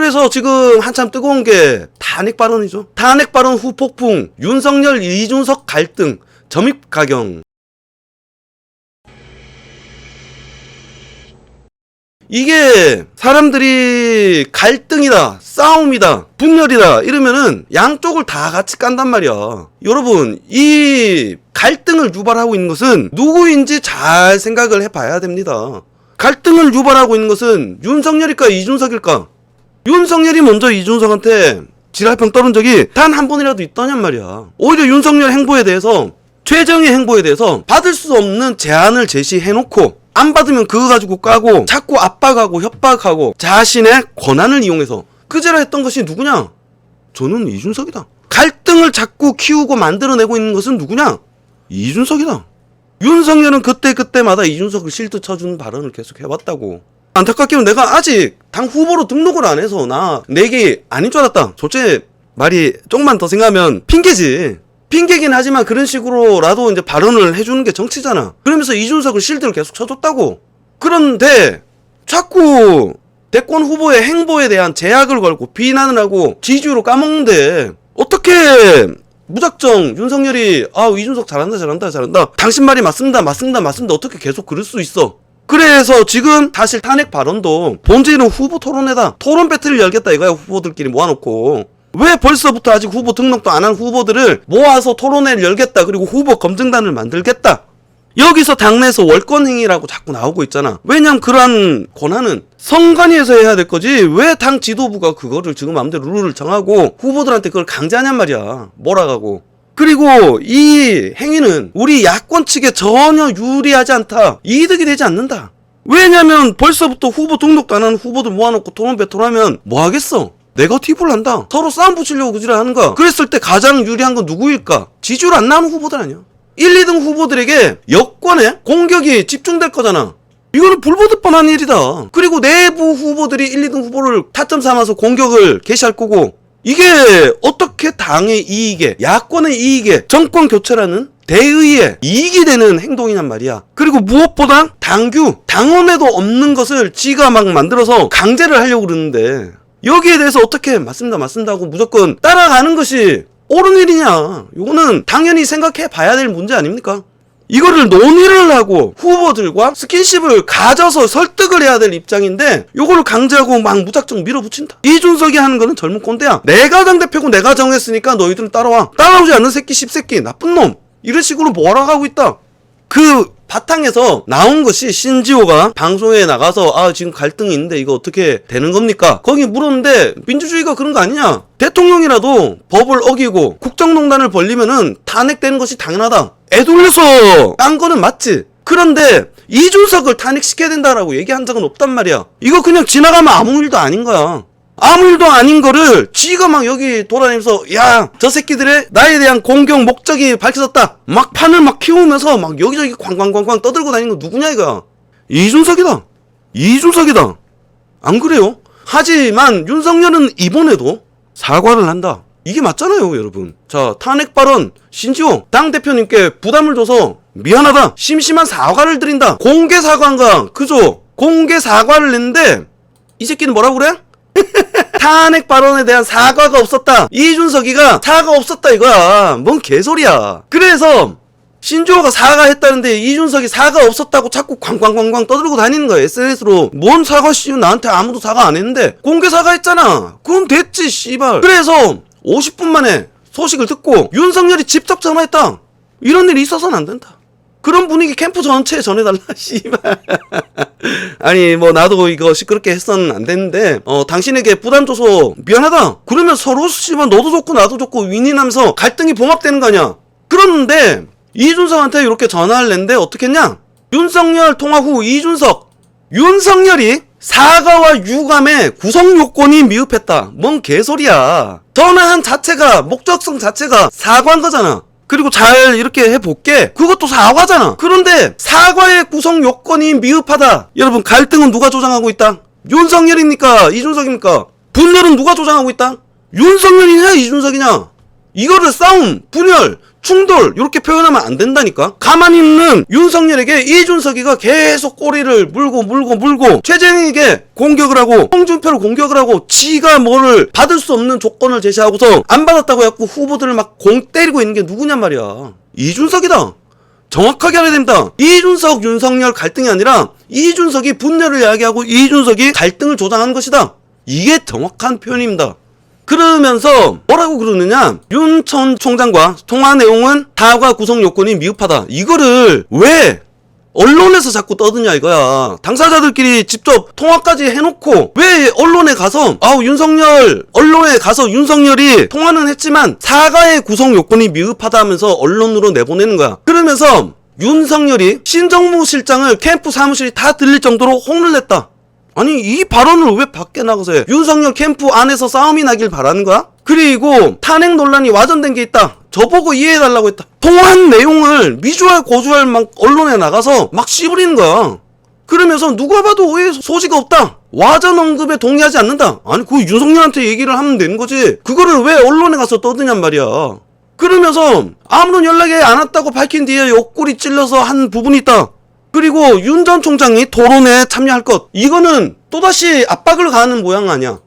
그래서 지금 한참 뜨거운 게 탄핵 발언이죠. 탄핵 발언 후 폭풍, 윤석열 이준석 갈등, 점입 가경. 이게 사람들이 갈등이다, 싸움이다, 분열이다 이러면은 양쪽을 다 같이 깐단 말이야. 여러분, 이 갈등을 유발하고 있는 것은 누구인지 잘 생각을 해봐야 됩니다. 갈등을 유발하고 있는 것은 윤석열일까 이준석일까? 윤석열이 먼저 이준석한테 지랄평 떨은 적이 단 한 번이라도 있더냔 말이야. 오히려 윤석열 행보에 대해서, 최정의 행보에 대해서 받을 수 없는 제안을 제시해놓고 안 받으면 그거 가지고 까고 자꾸 압박하고 협박하고 자신의 권한을 이용해서 그제라 했던 것이 누구냐? 저는 이준석이다. 갈등을 자꾸 키우고 만들어내고 있는 것은 누구냐? 이준석이다. 윤석열은 그때마다 이준석을 실드 쳐주는 발언을 계속 해왔다고. 안타깝게는 내가 아직 당 후보로 등록을 안 해서 나 내기 아닌 줄 알았다. 솔직히 말이 조금만 더 생각하면 핑계지. 핑계긴 하지만 그런 식으로라도 이제 발언을 해주는 게 정치잖아. 그러면서 이준석을 실드를 계속 쳐줬다고. 그런데 자꾸 대권 후보의 행보에 대한 제약을 걸고 비난을 하고 지지율을 까먹는데 어떻게 무작정 윤석열이 이준석 잘한다 당신 말이 맞습니다 어떻게 계속 그럴 수 있어. 그래서 지금 사실 탄핵 발언도 본질은 후보 토론회다. 토론 배틀을 열겠다 이거야. 후보들끼리 모아놓고. 왜 벌써부터 아직 후보 등록도 안 한 후보들을 모아서 토론회를 열겠다. 그리고 후보 검증단을 만들겠다. 여기서 당내에서 월권행위라고 자꾸 나오고 있잖아. 왜냐면 그러한 권한은 선관위에서 해야 될 거지 왜 당 지도부가 그거를 지금 마음대로 룰을 정하고 후보들한테 그걸 강제하냔 말이야. 몰아가고. 그리고 이 행위는 우리 야권 측에 전혀 유리하지 않다. 이득이 되지 않는다. 왜냐면 벌써부터 후보 등록도 안 하는 후보들 모아놓고 토론 배틀하면 뭐 하겠어? 네거티브를 한다. 서로 싸움 붙이려고 그지를 하는 거야. 그랬을 때 가장 유리한 건 누구일까? 지지율 안 나오는 후보들 아니야. 1, 2등 후보들에게 여권에 공격이 집중될 거잖아. 이거는 불보듯 뻔한 일이다. 그리고 내부 후보들이 1, 2등 후보를 타점 삼아서 공격을 개시할 거고 이게 어떻게 당의 이익에, 야권의 이익에, 정권 교체라는 대의의 이익이 되는 행동이란 말이야. 그리고 무엇보다 당원에도 없는 것을 지가 막 만들어서 강제를 하려고 그러는데 여기에 대해서 어떻게 맞습니다 하고 무조건 따라가는 것이 옳은 일이냐. 이거는 당연히 생각해 봐야 될 문제 아닙니까? 이거를 논의를 하고 후보들과 스킨십을 가져서 설득을 해야 될 입장인데 요거를 강제하고 막 무작정 밀어붙인다. 이준석이 하는 거는 젊은 꼰대야. 내가 당대표고 내가 정했으니까 너희들은 따라와. 따라오지 않는 새끼 씹새끼 나쁜 놈. 이런 식으로 몰아가고 있다. 그 바탕에서 나온 것이 신지호가 방송에 나가서 지금 갈등이 있는데 이거 어떻게 되는 겁니까? 거기 물었는데 민주주의가 그런 거 아니냐? 대통령이라도 법을 어기고 국정농단을 벌리면은 탄핵되는 것이 당연하다. 애돌려서 깐 거는 맞지. 그런데 이준석을 탄핵시켜야 된다라고 얘기한 적은 없단 말이야. 이거 그냥 지나가면 아무 일도 아닌 거야. 아무 일도 아닌 거를 지가 막 여기 돌아다니면서 야, 저 새끼들의 나에 대한 공격 목적이 밝혀졌다. 막 판을 막 키우면서 막 여기저기 광광광광 떠들고 다니는 거 누구냐 이거야. 이준석이다. 안 그래요? 하지만 윤석열은 이번에도 사과를 한다. 이게 맞잖아요 여러분. 자, 탄핵 발언 신지호 당대표님께 부담을 줘서 미안하다. 심심한 사과를 드린다. 공개 사과인가? 그죠? 공개 사과를 냈는데 이 새끼는 뭐라고 그래? 탄핵 발언에 대한 사과가 없었다. 이준석이가 사과 없었다 이거야. 뭔 개소리야. 그래서 신주호가 사과했다는데 이준석이 사과 없었다고 자꾸 광광광광 떠들고 다니는 거야 SNS로. 뭔 사과 씨, 나한테 아무도 사과 안 했는데 공개 사과했잖아. 그럼 됐지 씨발. 그래서 50분 만에 소식을 듣고 윤석열이 직접 전화했다. 이런 일이 있어서는 안 된다. 그런 분위기 캠프 전체에 전해달라 씨발. 아니 뭐 나도 이거 시끄럽게 했었는 안 됐는데 당신에게 부담 줘서 미안하다. 그러면 서로 씨발 너도 좋고 나도 좋고 윈윈하면서 갈등이 봉합되는 거 아니야. 그런데 이준석한테 이렇게 전화를 냈는데 어떻게 했냐. 윤석열 통화 후 윤석열이 사과와 유감의 구성 요건이 미흡했다. 뭔 개소리야. 전화한 자체가 목적성 자체가 사과한 거잖아. 그리고 잘 이렇게 해볼게. 그것도 사과잖아. 그런데 사과의 구성 요건이 미흡하다. 여러분 갈등은 누가 조장하고 있다? 윤석열입니까? 이준석입니까? 분열은 누가 조장하고 있다? 윤석열이냐 이준석이냐? 이거를 싸움, 분열, 충돌 이렇게 표현하면 안 된다니까. 가만히 있는 윤석열에게 이준석이가 계속 꼬리를 물고 최재형에게 공격을 하고 홍준표를 공격을 하고 지가 뭐를 받을 수 없는 조건을 제시하고서 안 받았다고 해갖고 후보들을 막 공 때리고 있는 게 누구냔 말이야. 이준석이다. 정확하게 알아야 됩니다. 이준석 윤석열 갈등이 아니라 이준석이 분열을 이야기하고 이준석이 갈등을 조장한 것이다. 이게 정확한 표현입니다. 그러면서 뭐라고 그러느냐, 윤 전 총장과 통화 내용은 다과 구성 요건이 미흡하다. 이거를 왜 언론에서 자꾸 떠드냐 이거야. 당사자들끼리 직접 통화까지 해놓고 왜 언론에 가서 언론에 가서 윤석열이 통화는 했지만 사과의 구성 요건이 미흡하다 하면서 언론으로 내보내는 거야. 그러면서 윤석열이 신정무 실장을 캠프 사무실이 다 들릴 정도로 혼을 냈다. 아니 이 발언을 왜 밖에 나가서 해? 윤석열 캠프 안에서 싸움이 나길 바라는 거야? 그리고 탄핵 논란이 와전된 게 있다. 저보고 이해해달라고 했다. 통화한 내용을 미주알 고주알 막 언론에 나가서 막 씨부리는 거야. 그러면서 누가 봐도 왜 소지가 없다. 와전 언급에 동의하지 않는다. 아니 그거 윤석열한테 얘기를 하면 되는 거지. 그거를 왜 언론에 가서 떠드냔 말이야. 그러면서 아무런 연락이 안 왔다고 밝힌 뒤에 옆구리 찔러서 한 부분이 있다. 그리고 윤 전 총장이 토론에 참여할 것, 이거는 또다시 압박을 가하는 모양 아니야.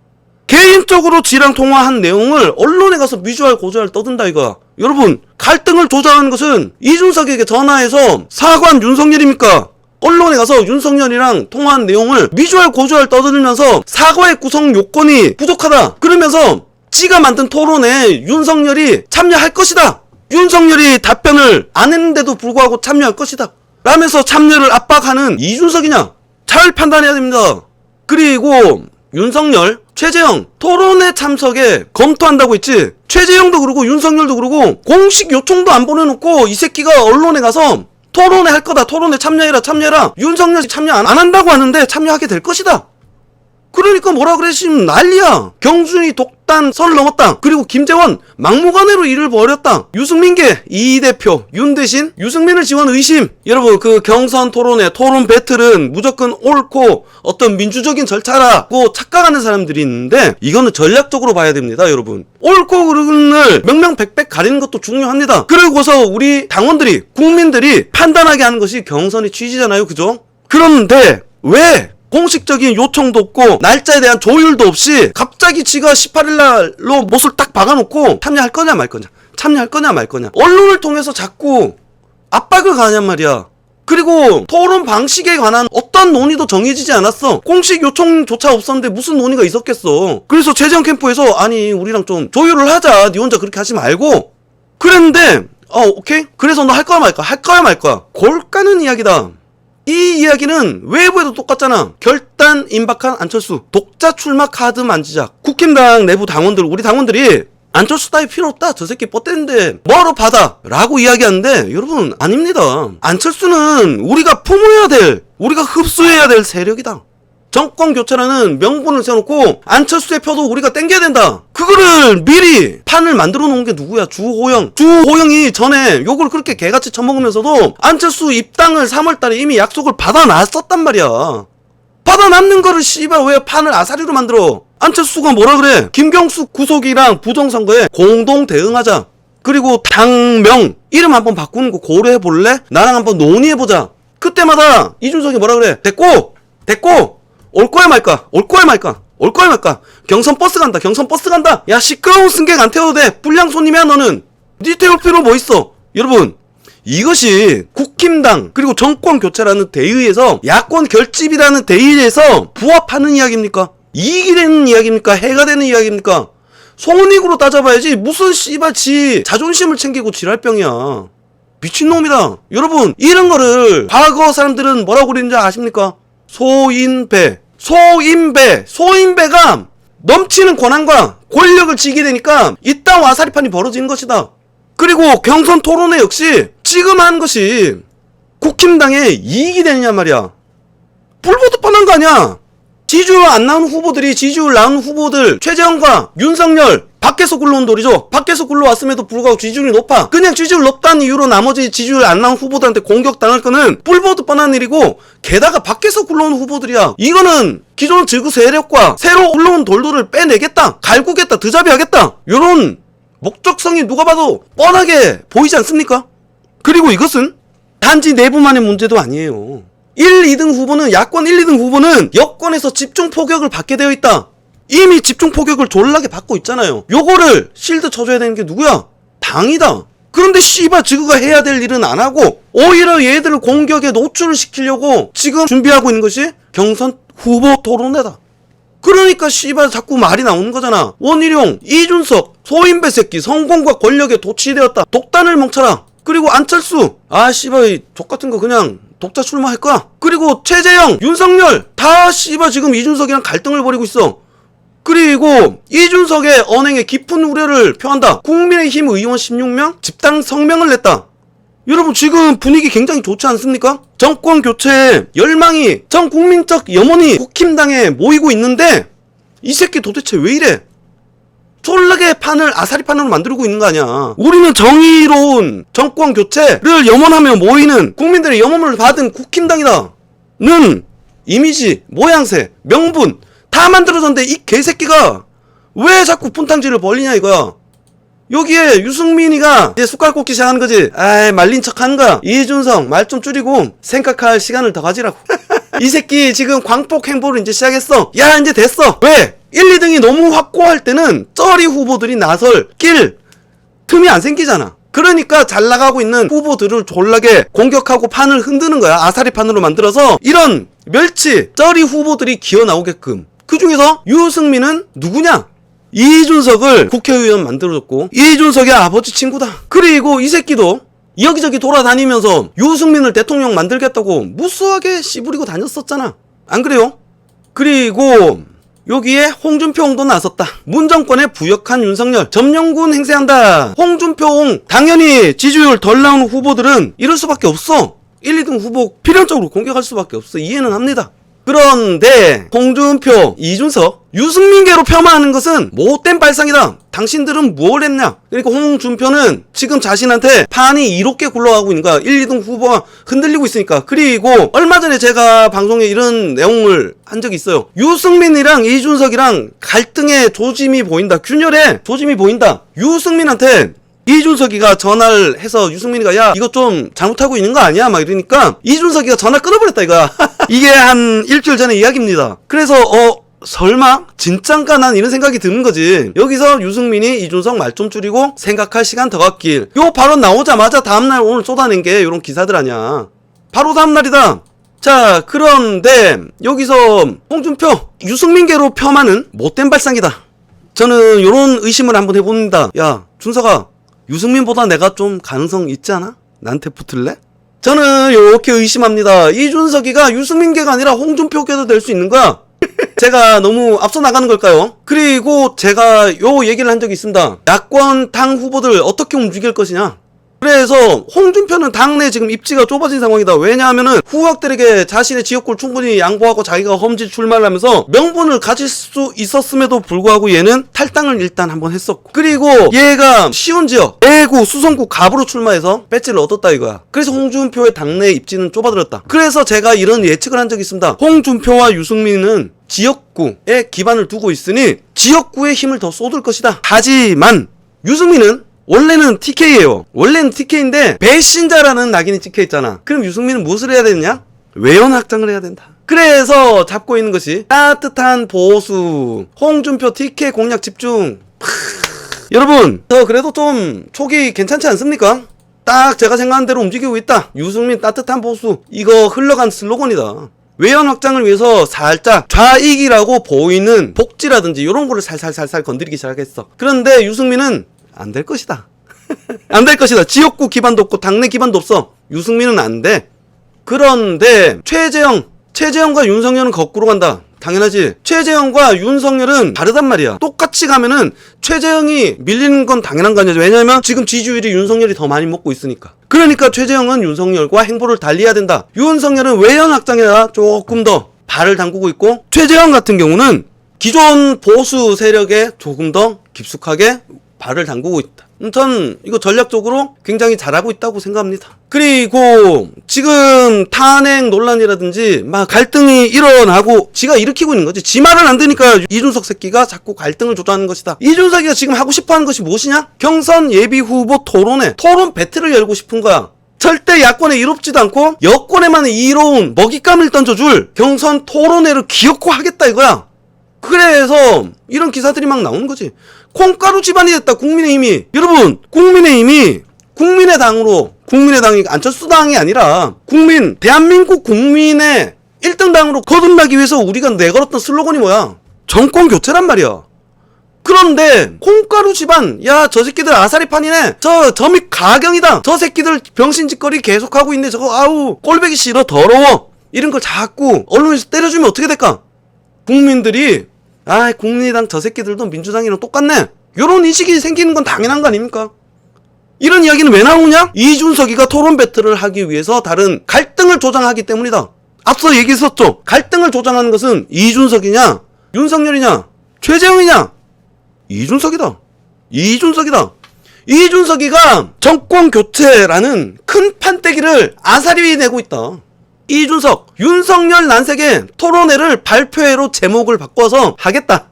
개인적으로 지랑 통화한 내용을 언론에 가서 미주알 고주알 떠든다 이거야. 여러분, 갈등을 조장하는 것은 이준석에게 전화해서 사과한 윤석열입니까? 언론에 가서 윤석열이랑 통화한 내용을 미주알 고주알 떠들면서 사과의 구성 요건이 부족하다. 그러면서 지가 만든 토론에 윤석열이 참여할 것이다. 윤석열이 답변을 안 했는데도 불구하고 참여할 것이다. 라면서 참여를 압박하는 이준석이냐? 잘 판단해야 됩니다. 그리고 윤석열, 최재형 토론회 참석에 검토한다고 했지. 최재형도 그러고 윤석열도 그러고 공식 요청도 안 보내놓고 이 새끼가 언론에 가서 토론회 할 거다. 토론회 참여해라. 윤석열이 참여 안 한다고 하는데 참여하게 될 것이다. 그러니까 뭐라 그래 지금 난리야. 경준이 독단 선 넘었다. 그리고 김재원 막무가내로 일을 벌였다. 유승민계 이 대표 윤 대신 유승민을 지원 의심. 여러분 그 경선 토론회 토론 배틀은 무조건 옳고 어떤 민주적인 절차라고 착각하는 사람들이 있는데 이거는 전략적으로 봐야 됩니다. 여러분 옳고 그른을 명명백백 가리는 것도 중요합니다. 그러고서 우리 당원들이 국민들이 판단하게 하는 것이 경선의 취지잖아요. 그죠? 그런데 왜 공식적인 요청도 없고 날짜에 대한 조율도 없이 갑자기 지가 18일날로 못을 딱 박아놓고 참여할 거냐 말 거냐 언론을 통해서 자꾸 압박을 가하냔 말이야. 그리고 토론 방식에 관한 어떤 논의도 정해지지 않았어. 공식 요청조차 없었는데 무슨 논의가 있었겠어. 그래서 최재형 캠프에서 아니 우리랑 좀 조율을 하자. 니 혼자 그렇게 하지 말고 그랬는데 오케이? 그래서 너 할 거야 말 거야. 골 까는 이야기다. 이 이야기는 외부에도 똑같잖아. 결단 임박한 안철수 독자 출마 카드 만지작. 국힘당 내부 당원들 우리 당원들이 안철수 따위 필요 없다. 저 새끼 뻗대는데 뭐하러 받아 라고 이야기하는데 여러분 아닙니다. 안철수는 우리가 품어야 될 우리가 흡수해야 될 세력이다. 정권 교체라는 명분을 세워놓고 안철수의 표도 우리가 땡겨야 된다. 그거를 미리 판을 만들어 놓은 게 누구야? 주호영이 전에 욕을 그렇게 개같이 처먹으면서도 안철수 입당을 3월달에 이미 약속을 받아놨었단 말이야. 받아놨는 거를 씨발 왜 판을 아사리로 만들어? 안철수가 뭐라 그래? 김경수 구속이랑 부정선거에 공동 대응하자. 그리고 당명 이름 한번 바꾸는 거 고려해볼래? 나랑 한번 논의해보자. 그때마다 이준석이 뭐라 그래? 됐고 올 거야 말까? 경선 버스 간다. 야 시끄러운 승객 안 태워도 돼. 불량 손님이야 너는. 니 태울 필요 뭐 있어? 여러분 이것이 국힘당 그리고 정권 교체라는 대의에서 야권 결집이라는 대의에서 부합하는 이야기입니까? 이익이 되는 이야기입니까? 해가 되는 이야기입니까? 손익으로 따져봐야지 무슨 씨발 지 자존심을 챙기고 지랄병이야. 미친놈이다. 여러분 이런 거를 과거 사람들은 뭐라고 그랬는지 아십니까? 소인배가 넘치는 권한과 권력을 쥐게 되니까 이따 와사리판이 벌어지는 것이다. 그리고 경선 토론회 역시 지금 한 것이 국힘당에 이익이 되느냐 말이야. 불보듯 뻔한 거 아니야. 지지율 안 나오는 후보들이 지지율 나오는 후보들 최재형과 윤석열 밖에서 굴러온 돌이죠. 밖에서 굴러왔음에도 불구하고 지지율이 높아. 그냥 지지율 높다는 이유로 나머지 지지율 안 나온 후보들한테 공격당할 거는 뿔보듯 뻔한 일이고 게다가 밖에서 굴러온 후보들이야. 이거는 기존 지구 세력과 새로 굴러온 돌들을 빼내겠다. 갈구겠다. 드자비하겠다. 요런 목적성이 누가 봐도 뻔하게 보이지 않습니까? 그리고 이것은 단지 내부만의 문제도 아니에요. 1, 2등 후보는 야권 1, 2등 후보는 여권에서 집중 포격을 받게 되어 있다. 이미 집중 포격을 졸라게 받고 있잖아요. 요거를 실드 쳐줘야 되는 게 누구야? 당이다. 그런데 씨발 지그가 해야 될 일은 안 하고 오히려 얘들을 공격에 노출을 시키려고 지금 준비하고 있는 것이 경선 후보 토론회다. 그러니까 씨발 자꾸 말이 나오는 거잖아. 원희룡, 이준석, 소인배 새끼 성공과 권력에 도취되었다. 독단을 멈춰라. 그리고 안철수, 아 씨발 이 족같은 거 그냥 독자 출마할 거야. 그리고 최재형, 윤석열 다 씨발 지금 이준석이랑 갈등을 벌이고 있어. 그리고 이준석의 언행에 깊은 우려를 표한다. 국민의힘 의원 16명 집단 성명을 냈다. 여러분 지금 분위기 굉장히 좋지 않습니까? 정권 교체에 열망이 전 국민적 염원이 국힘당에 모이고 있는데 이 새끼 도대체 왜 이래? 졸라게 판을 아사리판으로 만들고 있는 거 아니야. 우리는 정의로운 정권 교체를 염원하며 모이는 국민들의 염원을 받은 국힘당이다 는 이미지, 모양새, 명분 다 만들어졌는데 이 개새끼가 왜 자꾸 분탕질을 벌리냐 이거야. 여기에 유승민이가 이제 숟갈 꽂기 시작하는 거지. 아이 말린 척 하는 거야. 이준석 말 좀 줄이고 생각할 시간을 더 가지라고. 이 새끼 지금 광폭 행보를 이제 시작했어. 야 이제 됐어. 왜? 1, 2등이 너무 확고할 때는 쩌리 후보들이 나설 길 틈이 안 생기잖아. 그러니까 잘 나가고 있는 후보들을 졸라게 공격하고 판을 흔드는 거야. 아사리판으로 만들어서 이런 멸치 쩌리 후보들이 기어 나오게끔. 그 중에서 유승민은 누구냐? 이준석을 국회의원 만들어줬고 이준석의 아버지 친구다. 그리고 이 새끼도 여기저기 돌아다니면서 유승민을 대통령 만들겠다고 무수하게 씨부리고 다녔었잖아. 안 그래요? 그리고 여기에 홍준표 홍도 나섰다. 문정권에 부역한 윤석열 점령군 행세한다. 홍준표 홍 당연히 지지율 덜 나오는 후보들은 이럴 수밖에 없어. 1, 2등 후보 필연적으로 공격할 수밖에 없어. 이해는 합니다. 그런데 홍준표, 이준석, 유승민계로 폄하하는 것은 못된 발상이다. 당신들은 뭘 했냐? 그러니까 홍준표는 지금 자신한테 판이 이롭게 굴러가고 있는 거야. 1, 2등 후보가 흔들리고 있으니까. 그리고 얼마 전에 제가 방송에 이런 내용을 한 적이 있어요. 유승민이랑 이준석이랑 갈등의 조짐이 보인다. 균열의 조짐이 보인다. 유승민한테 이준석이가 전화를 해서 유승민이가 야 이거 좀 잘못하고 있는 거 아니야? 막 이러니까 이준석이가 전화 끊어버렸다 이거야. 이게 한 일주일 전의 이야기입니다. 그래서 설마? 진짠가? 난 이런 생각이 드는 거지. 여기서 유승민이 이준석 말 좀 줄이고 생각할 시간 더 갖길. 요 발언 나오자마자 다음날 오늘 쏟아낸 게 요런 기사들 아니야. 바로 다음날이다. 자 그런데 여기서 홍준표 유승민계로 폄하는 못된 발상이다. 저는 요런 의심을 한번 해봅니다. 야 준석아 유승민보다 내가 좀 가능성 있지 않아? 나한테 붙을래? 저는 이렇게 의심합니다. 이준석이가 유승민계가 아니라 홍준표계도 될 수 있는 거야. 제가 너무 앞서 나가는 걸까요? 그리고 제가 요 얘기를 한 적이 있습니다. 야권 당 후보들 어떻게 움직일 것이냐. 그래서 홍준표는 당내 지금 입지가 좁아진 상황이다. 왜냐하면은 후학들에게 자신의 지역구를 충분히 양보하고 자기가 험지 출마를 하면서 명분을 가질 수 있었음에도 불구하고 얘는 탈당을 일단 한번 했었고, 그리고 얘가 시온 지역 대구 수성구 갑으로 출마해서 배지를 얻었다 이거야. 그래서 홍준표의 당내 입지는 좁아들었다. 그래서 제가 이런 예측을 한 적이 있습니다. 홍준표와 유승민은 지역구에 기반을 두고 있으니 지역구에 힘을 더 쏟을 것이다. 하지만 유승민은 원래는 TK예요. 원래는 TK인데 배신자라는 낙인이 찍혀있잖아. 그럼 유승민은 무엇을 해야 되느냐? 외연 확장을 해야 된다. 그래서 잡고 있는 것이 따뜻한 보수 홍준표 TK 공략 집중. 여러분 저 그래도 좀 촉이 괜찮지 않습니까? 딱 제가 생각한 대로 움직이고 있다. 유승민 따뜻한 보수 이거 흘러간 슬로건이다. 외연 확장을 위해서 살짝 좌익이라고 보이는 복지라든지 이런 거를 살살살살 건드리기 시작했어. 그런데 유승민은 안 될 것이다. 안 될 것이다. 지역구 기반도 없고 당내 기반도 없어. 유승민은 안 돼. 그런데 최재형과 윤석열은 거꾸로 간다. 당연하지. 최재형과 윤석열은 다르단 말이야. 똑같이 가면은 최재형이 밀리는 건 당연한 거 아니야. 왜냐면 지금 지지율이 윤석열이 더 많이 먹고 있으니까. 그러니까 최재형은 윤석열과 행보를 달리해야 된다. 윤석열은 외연 확장에다 조금 더 발을 담그고 있고, 최재형 같은 경우는 기존 보수 세력에 조금 더 깊숙하게 발을 담그고 있다. 전 이거 전략적으로 굉장히 잘하고 있다고 생각합니다. 그리고 지금 탄핵 논란이라든지 막 갈등이 일어나고 지가 일으키고 있는 거지. 지 말은 안 되니까 이준석 새끼가 자꾸 갈등을 조장하는 것이다. 이준석이가 지금 하고 싶어하는 것이 무엇이냐? 경선 예비 후보 토론회, 토론 배틀을 열고 싶은 거야. 절대 야권에 이롭지도 않고 여권에만 이로운 먹잇감을 던져줄 경선 토론회를 기어코 하겠다 이거야. 그래서 이런 기사들이 막 나오는 거지. 콩가루 집안이 됐다 국민의힘이. 여러분, 국민의힘이 국민의당이 안철수당이 아니라 대한민국 국민의 1등 당으로 거듭나기 위해서 우리가 내걸었던 슬로건이 뭐야? 정권 교체란 말이야. 그런데 콩가루 집안, 야 저 새끼들 아사리판이네, 저밑 가경이다, 저 새끼들 병신짓거리 계속하고 있네, 저거 아우 꼴배기 싫어, 더러워, 이런 걸 자꾸 언론에서 때려주면 어떻게 될까? 국민들이 국민의당 저 새끼들도 민주당이랑 똑같네, 요런 인식이 생기는 건 당연한 거 아닙니까? 이런 이야기는 왜 나오냐? 이준석이가 토론 배틀을 하기 위해서 다른 갈등을 조장하기 때문이다. 앞서 얘기했었죠. 갈등을 조장하는 것은 이준석이냐, 윤석열이냐, 최재형이냐? 이준석이다. 이준석이가 정권 교체라는 큰 판때기를 아사리 내고 있다. 이준석, 윤석열 난색의 토론회를 발표회로 제목을 바꿔서 하겠다.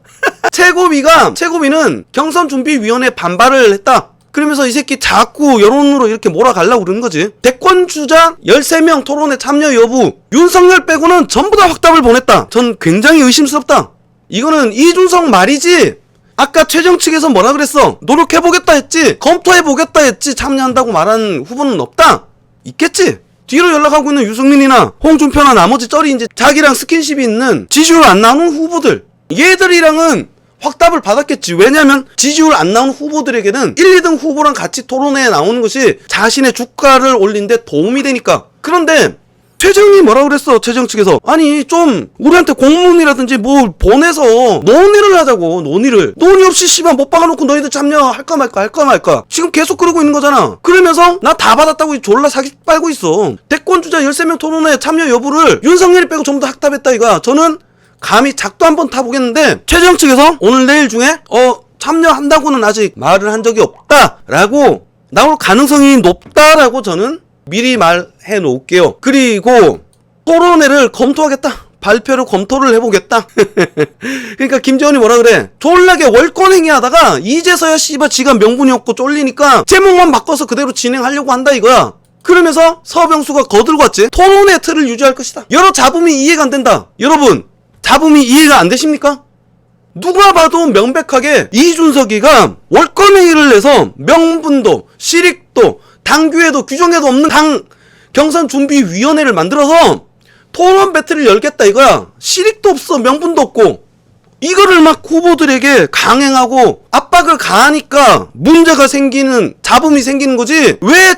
최고위는 경선준비위원회 반발을 했다. 그러면서 이 새끼 자꾸 여론으로 이렇게 몰아가려고 그러는 거지. 대권주자 13명 토론회 참여 여부, 윤석열 빼고는 전부 다 확답을 보냈다. 전 굉장히 의심스럽다. 이거는 이준석 말이지, 아까 최정 측에서 뭐라 그랬어? 노력해보겠다 했지, 검토해보겠다 했지, 참여한다고 말한 후보는 없다. 있겠지? 뒤로 연락하고 있는 유승민이나 홍준표나 나머지 쩌리 이제 자기랑 스킨십이 있는 지지율 안 나오는 후보들, 얘들이랑은 확답을 받았겠지. 왜냐면 지지율 안 나오는 후보들에게는 1, 2등 후보랑 같이 토론회에 나오는 것이 자신의 주가를 올리는데 도움이 되니까. 그런데 최재형이 뭐라 그랬어? 최재형 측에서 아니 좀 우리한테 공문이라든지 뭐 보내서 논의를 하자고. 논의 없이 씨발 못 박아놓고 너희들 참여할까 말까 지금 계속 그러고 있는 거잖아. 그러면서 나 다 받았다고 졸라 사기 빨고 있어. 대권주자 13명 토론회 참여 여부를 윤석열이 빼고 전부 다 확답했다 이거야. 저는 감히 작도 한번 타보겠는데 최재형 측에서 오늘 내일 중에 참여한다고는 아직 말을 한 적이 없다라고 나올 가능성이 높다라고 저는 미리 말해 놓을게요. 그리고 토론회를 검토하겠다. 발표를 검토를 해보겠다. 그러니까 김재원이 뭐라 그래? 졸라게 월권행위 하다가 이제서야 씨발 지가 명분이 없고 쫄리니까 제목만 바꿔서 그대로 진행하려고 한다 이거야. 그러면서 서병수가 거들고 왔지. 토론회 틀을 유지할 것이다. 여러 잡음이 이해가 안 된다. 여러분, 잡음이 이해가 안 되십니까? 누가 봐도 명백하게 이준석이가 월권행위를 해서 명분도 실익도 당규에도 규정에도 없는 당 경선준비위원회를 만들어서 토론 배틀을 열겠다 이거야. 실익도 없어, 명분도 없고. 이거를 막 후보들에게 강행하고 압박을 가하니까 문제가 생기는, 잡음이 생기는 거지. 왜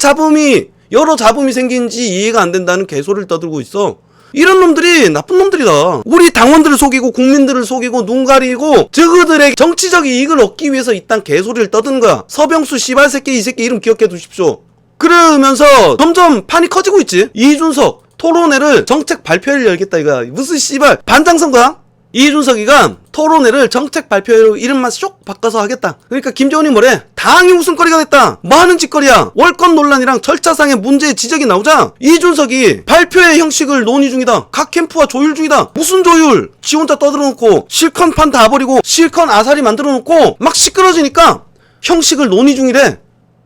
여러 잡음이 생기는지 이해가 안 된다는 개소리를 떠들고 있어. 이런 놈들이 나쁜 놈들이다. 우리 당원들을 속이고 국민들을 속이고 눈 가리고 저그들의 정치적 이익을 얻기 위해서 이딴 개소리를 떠드는 거야. 서병수 씨발새끼, 이 새끼 이름 기억해 두십시오. 그러면서 점점 판이 커지고 있지. 이준석 토론회를 정책 발표회를 열겠다 이거야. 무슨 씨발 반장선거야? 이준석이가 토론회를 정책 발표회로 이름만 쏙 바꿔서 하겠다. 그러니까 김재원이 뭐래? 당이 웃음거리가 됐다. 뭐하는 짓거리야? 월권 논란이랑 절차상의 문제의 지적이 나오자 이준석이 발표회 형식을 논의 중이다. 각 캠프와 조율 중이다. 무슨 조율? 지 혼자 떠들어놓고 실컷 판 다 버리고 실컷 아사리 만들어놓고 막 시끄러지니까 형식을 논의 중이래.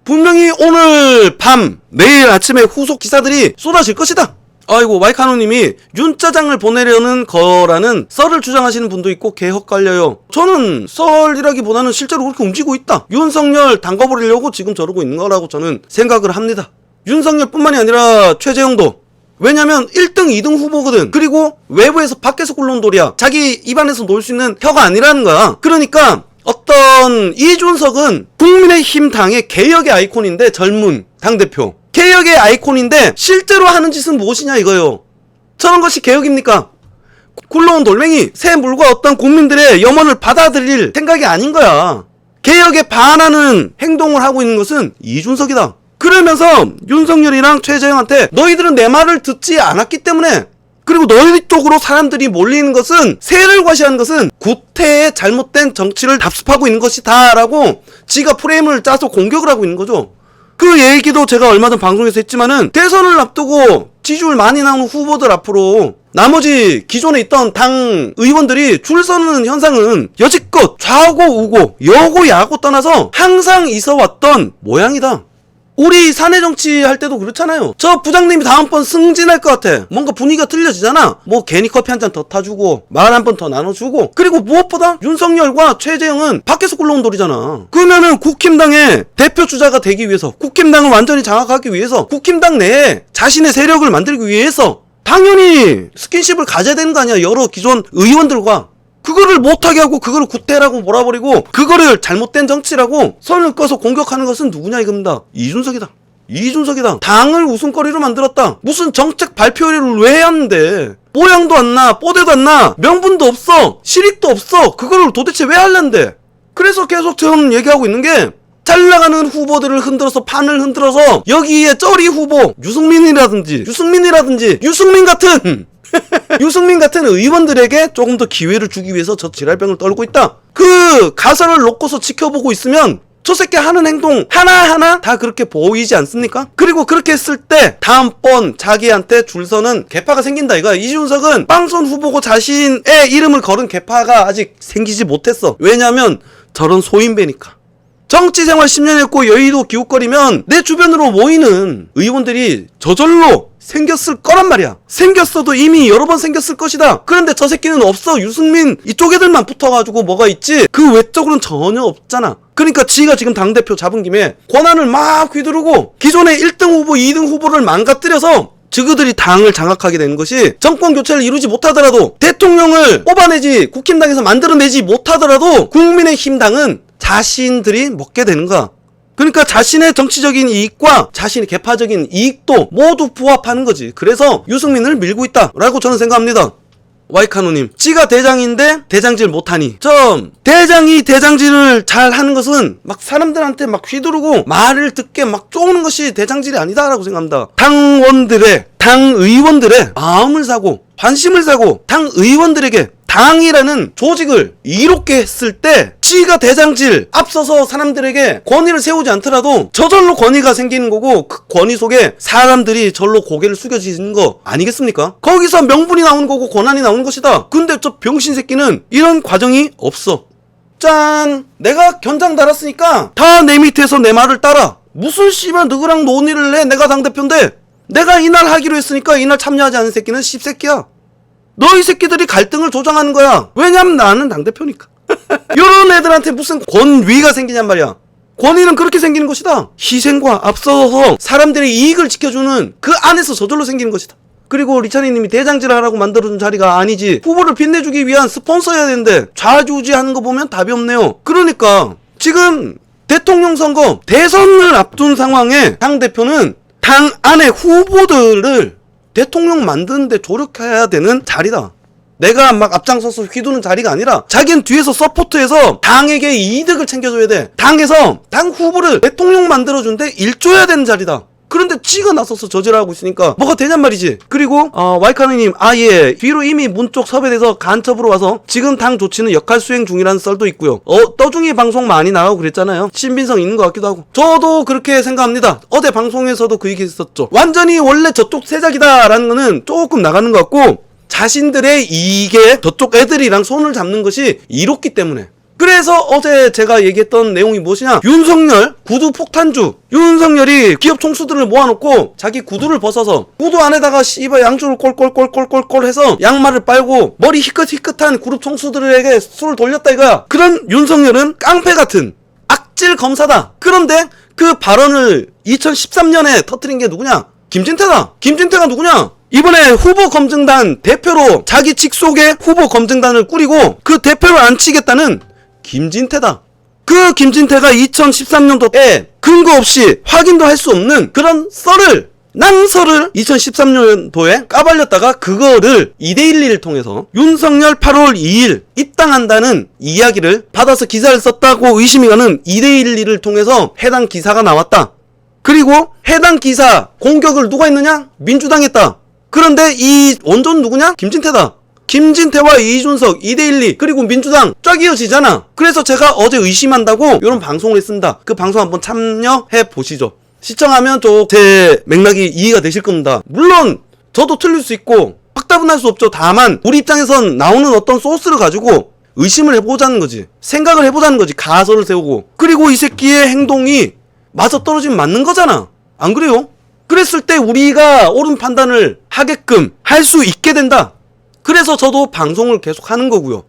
분명히 오늘 밤 내일 아침에 후속 기사들이 쏟아질 것이다. 아이고, 마이카노님이 윤짜장을 보내려는 거라는 썰을 주장하시는 분도 있고 개 헛갈려요. 저는 썰이라기보다는 실제로 그렇게 움직이고 있다. 윤석열 담가버리려고 지금 저러고 있는 거라고 저는 생각을 합니다. 윤석열뿐만이 아니라 최재형도. 왜냐면 1등 2등 후보거든. 그리고 외부에서 밖에서 굴러온 돌이야. 자기 입안에서 놀 수 있는 혀가 아니라는 거야. 그러니까 어떤 이준석은 국민의힘 당의 개혁의 아이콘인데, 젊은 당대표 개혁의 아이콘인데 실제로 하는 짓은 무엇이냐 이거요. 저런 것이 개혁입니까? 굴러온 돌멩이, 새 물과 어떤 국민들의 염원을 받아들일 생각이 아닌 거야. 개혁에 반하는 행동을 하고 있는 것은 이준석이다. 그러면서 윤석열이랑 최재형한테 너희들은 내 말을 듣지 않았기 때문에 그리고 너희 쪽으로 사람들이 몰리는 것은, 세를 과시하는 것은 구태의 잘못된 정치를 답습하고 있는 것이다 라고 지가 프레임을 짜서 공격을 하고 있는 거죠. 그 얘기도 제가 얼마 전 방송에서 했지만은, 대선을 앞두고 지지율 많이 나오는 후보들 앞으로 나머지 기존에 있던 당 의원들이 줄 서는 현상은 여지껏 좌고 우고 여고 야고 떠나서 항상 있어왔던 모양이다. 우리 사내 정치 할 때도 그렇잖아요. 저 부장님이 다음번 승진할 것 같아. 뭔가 분위기가 틀려지잖아. 뭐 괜히 커피 한 잔 더 타주고 말 한 번 더 나눠주고. 그리고 무엇보다 윤석열과 최재형은 밖에서 굴러온 돌이잖아. 그러면은 국힘당의 대표 주자가 되기 위해서, 국힘당을 완전히 장악하기 위해서, 국힘당 내에 자신의 세력을 만들기 위해서 당연히 스킨십을 가져야 되는 거 아니야. 여러 기존 의원들과. 그거를 못하게 하고 그거를 구태라고 몰아버리고 그거를 잘못된 정치라고 선을 꺼서 공격하는 것은 누구냐 이겁니다. 이준석이다. 이준석이다. 당을 웃음거리로 만들었다. 무슨 정책 발표를 왜 하는데, 모양도 안 나, 뽀대도 안 나, 명분도 없어, 실익도 없어. 그거를 도대체 왜 하려는데. 그래서 계속 저는 얘기하고 있는 게, 잘 나가는 후보들을 흔들어서, 판을 흔들어서 여기에 쩌리 후보 유승민 같은 의원들에게 조금 더 기회를 주기 위해서 저 지랄병을 떨고 있다. 그 가설을 놓고서 지켜보고 있으면 저 새끼 하는 행동 하나하나 다 그렇게 보이지 않습니까? 그리고 그렇게 했을 때 다음번 자기한테 줄 서는 개파가 생긴다 이거야. 이준석은 빵선 후보고 자신의 이름을 걸은 개파가 아직 생기지 못했어. 왜냐면 저런 소인배니까. 정치생활 10년 했고 여의도 기웃거리면 내 주변으로 모이는 의원들이 저절로 생겼을 거란 말이야. 생겼어도 이미 여러 번 생겼을 것이다. 그런데 저 새끼는 없어. 유승민 이쪽 애들만 붙어가지고 뭐가 있지, 그 외적으로는 전혀 없잖아. 그러니까 지가 지금 당대표 잡은 김에 권한을 막 휘두르고 기존의 1등 후보 2등 후보를 망가뜨려서 저그들이 당을 장악하게 되는 것이, 정권 교체를 이루지 못하더라도 대통령을 뽑아내지, 국힘당에서 만들어내지 못하더라도 국민의힘 당은 자신들이 먹게 되는 거야. 그러니까 자신의 정치적인 이익과 자신의 개파적인 이익도 모두 부합하는 거지. 그래서 유승민을 밀고 있다라고 저는 생각합니다. 와이카노님, 지가 대장인데 대장질 못하니. 대장이 대장질을 잘 하는 것은 막 사람들한테 막 휘두르고 말을 듣게 막 쪼는 것이 대장질이 아니다라고 생각합니다. 당의원들의 마음을 사고 관심을 사고 당의원들에게 당이라는 조직을 이롭게 했을 때 지가 대장질 앞서서 사람들에게 권위를 세우지 않더라도 저절로 권위가 생기는 거고, 그 권위 속에 사람들이 절로 고개를 숙여지는 거 아니겠습니까? 거기서 명분이 나오는 거고 권한이 나오는 것이다. 근데 저 병신 새끼는 이런 과정이 없어. 짠! 내가 견장 달았으니까 다 내 밑에서 내 말을 따라. 무슨 씨발 누구랑 논의를 해. 내가 당대표인데. 내가 이날 하기로 했으니까 이날 참여하지 않은 새끼는 씹새끼야. 너희 새끼들이 갈등을 조장하는 거야. 왜냐면 나는 당대표니까. 이런 애들한테 무슨 권위가 생기냔 말이야. 권위는 그렇게 생기는 것이다. 희생과 앞서서 사람들의 이익을 지켜주는 그 안에서 저절로 생기는 것이다. 그리고 리차니님이 대장질 하라고 만들어준 자리가 아니지, 후보를 빛내주기 위한 스폰서여야 되는데 좌지우지하는 거 보면 답이 없네요. 그러니까 지금 대통령 선거, 대선을 앞둔 상황에 당대표는 당 안의 후보들을 대통령 만드는데 조력해야 되는 자리다. 내가 막 앞장서서 휘두는 자리가 아니라 자기는 뒤에서 서포트해서 당에게 이득을 챙겨줘야 돼. 당에서 당 후보를 대통령 만들어준데 일조해야 되는 자리다. 그런데 지가 나서서 저지랄하고 있으니까 뭐가 되냔 말이지. 그리고 와이카느님, 예, 뒤로 이미 문 쪽 섭외돼서 간첩으로 와서 지금 당 조치는 역할 수행 중이라는 썰도 있고요. 떠중이 방송 많이 나가고 그랬잖아요. 신빙성 있는 것 같기도 하고. 저도 그렇게 생각합니다. 어제 방송에서도 그 얘기 했었죠. 완전히 원래 저쪽 세작이다라는 거는 조금 나가는 것 같고, 자신들의 이익에 저쪽 애들이랑 손을 잡는 것이 이롭기 때문에. 그래서 어제 제가 얘기했던 내용이 무엇이냐, 윤석열 구두 폭탄주. 윤석열이 기업 총수들을 모아놓고 자기 구두를 벗어서 구두 안에다가 씨발 양주를 꼴꼴꼴꼴꼴꼴 해서 양말을 빨고 머리 희끗희끗한 그룹 총수들에게 술을 돌렸다 이거야. 그런 윤석열은 깡패같은 악질 검사다. 그런데 그 발언을 2013년에 터뜨린 게 누구냐? 김진태다. 김진태가 누구냐? 이번에 후보 검증단 대표로 자기 직속의 후보 검증단을 꾸리고 그 대표를 앉히겠다는 김진태다. 그 김진태가 2013년도에 근거 없이 확인도 할 수 없는 그런 낭설을 2013년도에 까발렸다가 그거를 2대11을 통해서 윤석열 8월 2일 입당한다는 이야기를 받아서 기사를 썼다고 의심이 가는 2대11을 통해서 해당 기사가 나왔다. 그리고 해당 기사 공격을 누가 했느냐? 민주당이 했다. 그런데 이 원조는 누구냐? 김진태다. 김진태와 이준석 2대1리 그리고 민주당 쫙 이어지잖아. 그래서 제가 어제 의심한다고 이런 방송을 했습니다. 그 방송 한번 참여해 보시죠. 시청하면 또 제 맥락이 이해가 되실 겁니다. 물론 저도 틀릴 수 있고 확답은 할 수 없죠. 다만 우리 입장에선 나오는 어떤 소스를 가지고 의심을 해보자는 거지. 생각을 해보자는 거지. 가설을 세우고. 그리고 이 새끼의 행동이 맞아떨어지면 맞는 거잖아. 안 그래요? 그랬을 때 우리가 옳은 판단을 하게끔 할 수 있게 된다. 그래서 저도 방송을 계속 하는 거고요.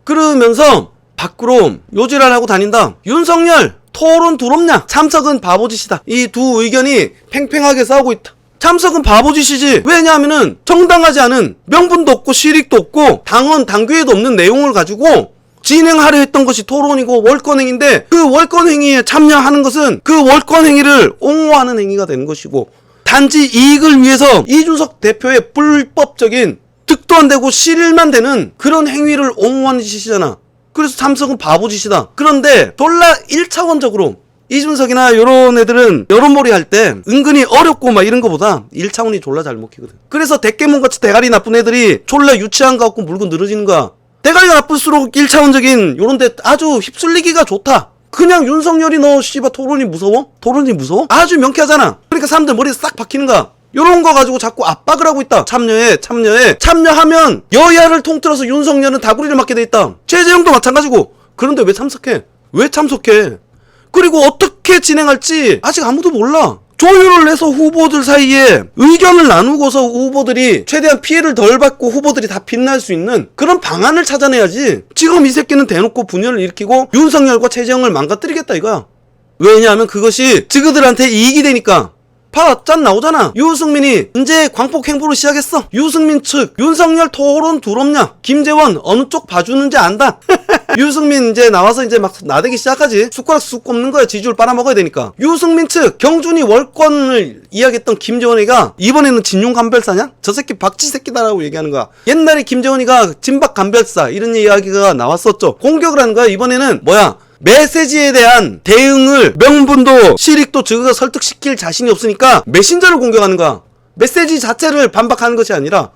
그러면서 밖으로 요지랄 하고 다닌다. 윤석열 토론 두렵냐? 참석은 바보짓이다. 이 두 의견이 팽팽하게 싸우고 있다. 참석은 바보짓이지. 왜냐하면은 정당하지 않은 명분도 없고 실익도 없고 당원 당규에도 없는 내용을 가지고 진행하려 했던 것이 토론이고 월권행위인데 그 월권행위에 참여하는 것은 그 월권행위를 옹호하는 행위가 되는 것이고 단지 이익을 위해서 이준석 대표의 불법적인 득도 안 되고 실일만 되는 그런 행위를 옹호하는 짓이잖아. 그래서 참석은 바보짓이다. 그런데 졸라 1차원적으로 이준석이나 요런 애들은 여론몰이 할 때 은근히 어렵고 막 이런 거보다 1차원이 졸라 잘 먹히거든. 그래서 대깨문같이 대가리 나쁜 애들이 졸라 유치한 거 같고 물고 늘어지는 거야. 대가리가 나쁠수록 1차원적인 요런 데 아주 휩쓸리기가 좋다. 그냥 윤석열이 너 씨발 토론이 무서워? 토론이 무서워? 아주 명쾌하잖아. 그러니까 사람들 머리에 싹 박히는 거야. 요런 거 가지고 자꾸 압박을 하고 있다. 참여하면 여야를 통틀어서 윤석열은 다구리를 맞게 돼 있다. 최재형도 마찬가지고. 그런데 왜 참석해? 그리고 어떻게 진행할지 아직 아무도 몰라. 조율을 해서 후보들 사이에 의견을 나누고서 후보들이 최대한 피해를 덜 받고 후보들이 다 빛날 수 있는 그런 방안을 찾아내야지. 지금 이 새끼는 대놓고 분열을 일으키고 윤석열과 최재형을 망가뜨리겠다 이거야. 왜냐하면 그것이 지그들한테 이익이 되니까. 봐, 짠 나오잖아. 유승민이 이제 광폭 행보를 시작했어. 유승민 측 윤석열 토론 두렵냐? 김재원 어느 쪽 봐주는지 안다. 유승민 이제 나와서 이제 막 나대기 시작하지. 숟가락 쑥 꼽는 거야. 지지율 빨아먹어야 되니까. 유승민 측 경준이 월권을 이야기했던 김재원이가 이번에는 진용감별사냐? 저 새끼 박쥐 새끼다라고 얘기하는 거야. 옛날에 김재원이가 진박감별사 이런 이야기가 나왔었죠. 공격을 하는 거야. 이번에는 뭐야? 메시지에 대한 대응을 명분도 실익도 적어서 설득시킬 자신이 없으니까 메신저를 공격하는 거야. 메시지 자체를 반박하는 것이 아니라.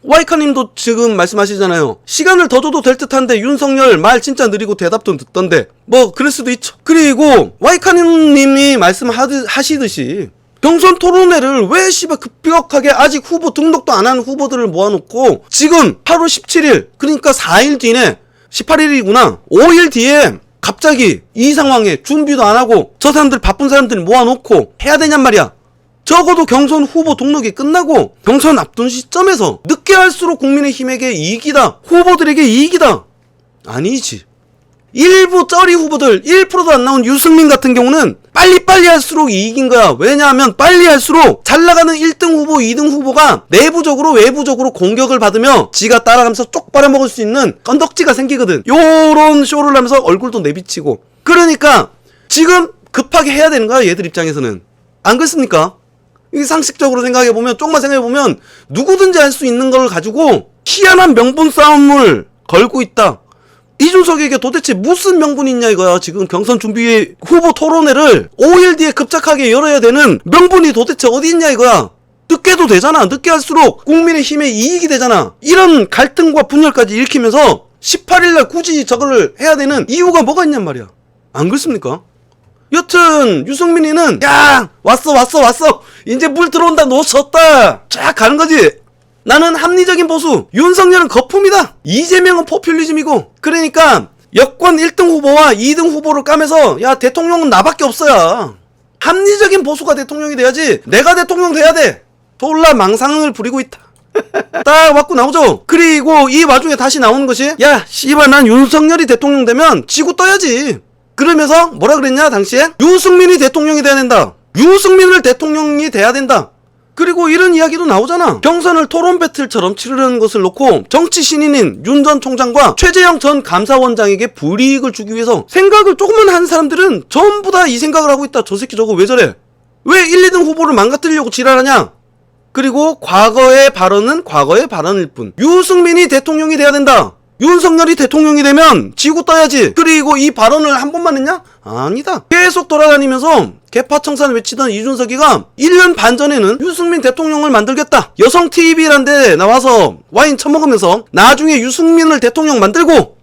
와이카님도 지금 말씀하시잖아요. 시간을 더 줘도 될 듯한데 윤석열 말 진짜 느리고 대답도 늦던데 뭐 그럴 수도 있죠. 그리고 와이카님이 말씀하시듯이 경선 토론회를 왜 씨발 급격하게 아직 후보 등록도 안 한 후보들을 모아놓고 지금 8월 17일 그러니까 4일 뒤에 18일이구나 5일 뒤에 갑자기 이 상황에 준비도 안 하고 저 사람들 바쁜 사람들 모아놓고 해야 되냔 말이야. 적어도 경선 후보 등록이 끝나고 경선 앞둔 시점에서 늦게 할수록 국민의힘에게 이익이다. 후보들에게 이익이다. 아니지. 일부 쩌리 후보들 1%도 안 나온 유승민 같은 경우는 빨리빨리 할수록 이익인 거야. 왜냐하면 빨리 할수록 잘 나가는 1등 후보, 2등 후보가 내부적으로 외부적으로 공격을 받으며 지가 따라가면서 쪽 빨아먹을 수 있는 건덕지가 생기거든. 요런 쇼를 하면서 얼굴도 내비치고. 그러니까 지금 급하게 해야 되는 거야. 얘들 입장에서는. 안 그렇습니까? 이 상식적으로 생각해보면 조금만 생각해보면 누구든지 할 수 있는 걸 가지고 희한한 명분 싸움을 걸고 있다. 이준석에게 도대체 무슨 명분이 있냐 이거야. 지금 경선 준비 후보 토론회를 5일 뒤에 급작하게 열어야 되는 명분이 도대체 어디 있냐 이거야. 늦게도 되잖아. 늦게 할수록 국민의힘에 이익이 되잖아. 이런 갈등과 분열까지 일으키면서 18일날 굳이 저걸 해야 되는 이유가 뭐가 있냔 말이야. 안 그렇습니까? 여튼 유승민이는 야 왔어 이제 물 들어온다 놓쳤다 쫙 가는 거지. 나는 합리적인 보수, 윤석열은 거품이다. 이재명은 포퓰리즘이고. 그러니까 여권 1등 후보와 2등 후보를 까면서 야 대통령은 나밖에 없어야. 합리적인 보수가 대통령이 돼야지 내가 대통령 돼야 돼. 졸라 망상을 부리고 있다. 딱 맞고 나오죠. 그리고 이 와중에 다시 나오는 것이 야 씨발 난 윤석열이 대통령 되면 지구 떠야지. 그러면서 뭐라 그랬냐 당시에? 유승민이 대통령이 돼야 된다. 유승민을 대통령이 돼야 된다. 그리고 이런 이야기도 나오잖아. 경선을 토론 배틀처럼 치르려는 것을 놓고 정치 신인인 윤 전 총장과 최재형 전 감사원장에게 불이익을 주기 위해서 생각을 조금만 한 사람들은 전부 다 이 생각을 하고 있다. 저 새끼 저거 왜 저래? 왜 1, 2등 후보를 망가뜨리려고 지랄하냐? 그리고 과거의 발언은 과거의 발언일 뿐. 유승민이 대통령이 돼야 된다. 윤석열이 대통령이 되면 지구 떠야지. 그리고 이 발언을 한 번만 했냐? 아니다. 계속 돌아다니면서 개파청산 외치던 이준석이가 1년 반 전에는 유승민 대통령을 만들겠다. 여성 TV란 데 나와서 와인 처먹으면서 나중에 유승민을 대통령 만들고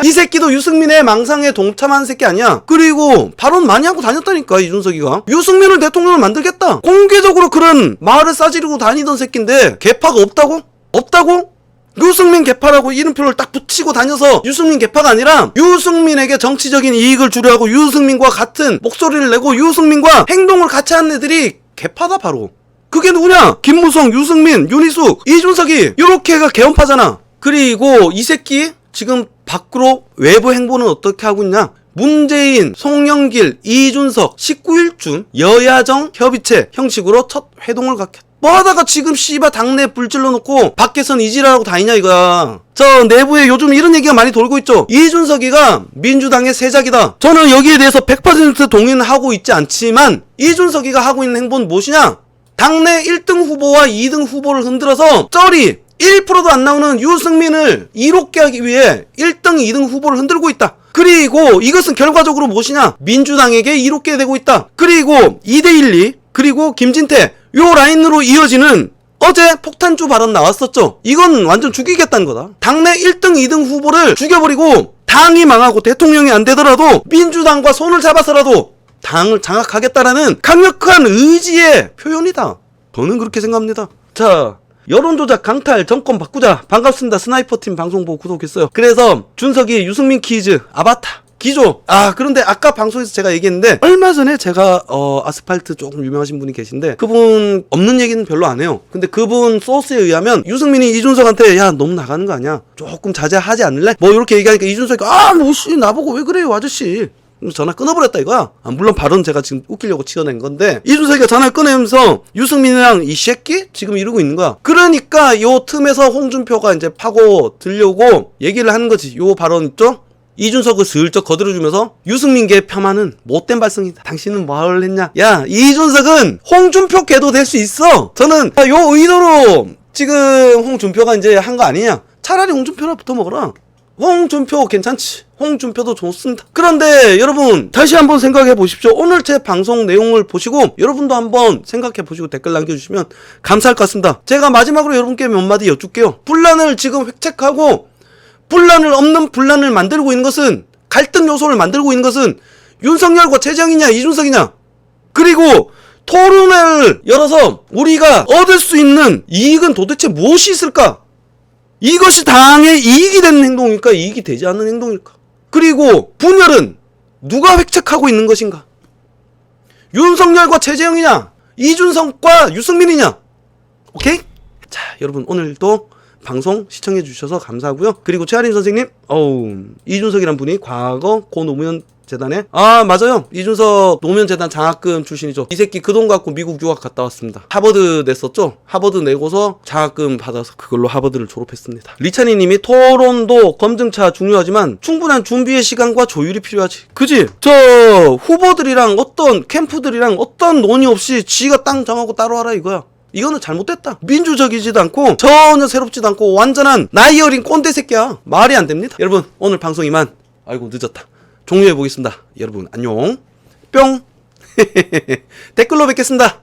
이 새끼도 유승민의 망상에 동참한 새끼 아니야. 그리고 발언 많이 하고 다녔다니까 이준석이가. 유승민을 대통령을 만들겠다. 공개적으로 그런 말을 싸지르고 다니던 새끼인데 개파가 없다고? 없다고? 유승민 개파라고 이름표를 딱 붙이고 다녀서 유승민 개파가 아니라 유승민에게 정치적인 이익을 주려고 유승민과 같은 목소리를 내고 유승민과 행동을 같이 하는 애들이 개파다 바로. 그게 누구냐? 김무성, 유승민, 윤희숙, 이준석이 요렇게가 개헌파잖아. 그리고 이 새끼 지금 밖으로 외부 행보는 어떻게 하고 있냐? 문재인, 송영길, 이준석 19일쯤 여야정 협의체 형식으로 첫 회동을 갖겠다. 뭐하다가 지금 씨발 당내 불질러 놓고 밖에선 이지랄하고 다니냐 이거야. 저 내부에 요즘 이런 얘기가 많이 돌고 있죠. 이준석이가 민주당의 세작이다. 저는 여기에 대해서 100% 동의하고 있지 않지만 이준석이가 하고 있는 행보는 무엇이냐? 당내 1등 후보와 2등 후보를 흔들어서 쩌리 1%도 안 나오는 유승민을 이롭게 하기 위해 1등, 2등 후보를 흔들고 있다. 그리고 이것은 결과적으로 무엇이냐? 민주당에게 이롭게 되고 있다. 그리고 2대1리 그리고 김진태 요 라인으로 이어지는 어제 폭탄주 발언 나왔었죠. 이건 완전 죽이겠다는 거다. 당내 1등, 2등 후보를 죽여버리고 당이 망하고 대통령이 안 되더라도 민주당과 손을 잡아서라도 당을 장악하겠다라는 강력한 의지의 표현이다. 저는 그렇게 생각합니다. 자, 여론조작 강탈 정권 바꾸자. 반갑습니다. 스나이퍼팀 방송 보고 구독했어요. 그래서 준석이 유승민 퀴즈 아바타 기조. 그런데 아까 방송에서 제가 얘기했는데 얼마 전에 제가 아스팔트 조금 유명하신 분이 계신데 그분 없는 얘기는 별로 안 해요. 근데 그분 소스에 의하면 유승민이 이준석한테 야 너무 나가는 거 아니야? 조금 자제하지 않을래? 뭐 이렇게 얘기하니까 이준석이 뭐씨 나보고 왜 그래요 아저씨? 전화 끊어버렸다 이거야. 물론 발언 제가 지금 웃기려고 치어낸 건데 있준석이가 전화를 꺼내면서 유승민이랑 이 새끼? 지금 이러고 있는 거야. 그러니까 요 틈에서 홍준표가 이제 파고 들려고 얘기를 하는 거지. 요 발언 있죠? 이준석을 슬쩍 거들어주면서 유승민계 폄하는 못된 발성이다. 당신은 뭘 했냐? 야 이준석은 홍준표 계도 될 수 있어. 저는 요 의도로 지금 홍준표가 이제 한 거 아니냐. 차라리 홍준표나 붙어 먹어라. 홍준표 괜찮지. 홍준표도 좋습니다. 그런데 여러분 다시 한번 생각해 보십시오. 오늘 제 방송 내용을 보시고 여러분도 한번 생각해 보시고 댓글 남겨주시면 감사할 것 같습니다. 제가 마지막으로 여러분께 몇 마디 여쭐게요. 분란을 지금 획책하고 분란을 없는 분란을 만들고 있는 것은 갈등 요소를 만들고 있는 것은 윤석열과 최재형이냐 이준석이냐. 그리고 토론회를 열어서 우리가 얻을 수 있는 이익은 도대체 무엇이 있을까? 이것이 당의 이익이 되는 행동일까? 이익이 되지 않는 행동일까? 그리고 분열은 누가 획책하고 있는 것인가? 윤석열과 최재형이냐? 이준석과 유승민이냐? 오케이? 자, 여러분 오늘도 방송 시청해 주셔서 감사하고요. 그리고 최아림 선생님, 이준석이란 분이 과거 고 노무현 재단에 맞아요. 이준석 노무현 재단 장학금 출신이죠. 이 새끼 그 돈 갖고 미국 유학 갔다 왔습니다. 하버드 냈었죠. 하버드 내고서 장학금 받아서 그걸로 하버드를 졸업했습니다. 리찬이 님이 토론도 검증차 중요하지만 충분한 준비의 시간과 조율이 필요하지. 그지? 저 후보들이랑 어떤 캠프들이랑 어떤 논의 없이 지가 땅 정하고 따로 하라 이거야. 이거는 잘못됐다. 민주적이지도 않고 전혀 새롭지도 않고 완전한 나이 어린 꼰대 새끼야. 말이 안 됩니다. 여러분 오늘 방송 이만. 아이고 늦었다. 종료해 보겠습니다. 여러분 안녕. 뿅. 댓글로 뵙겠습니다.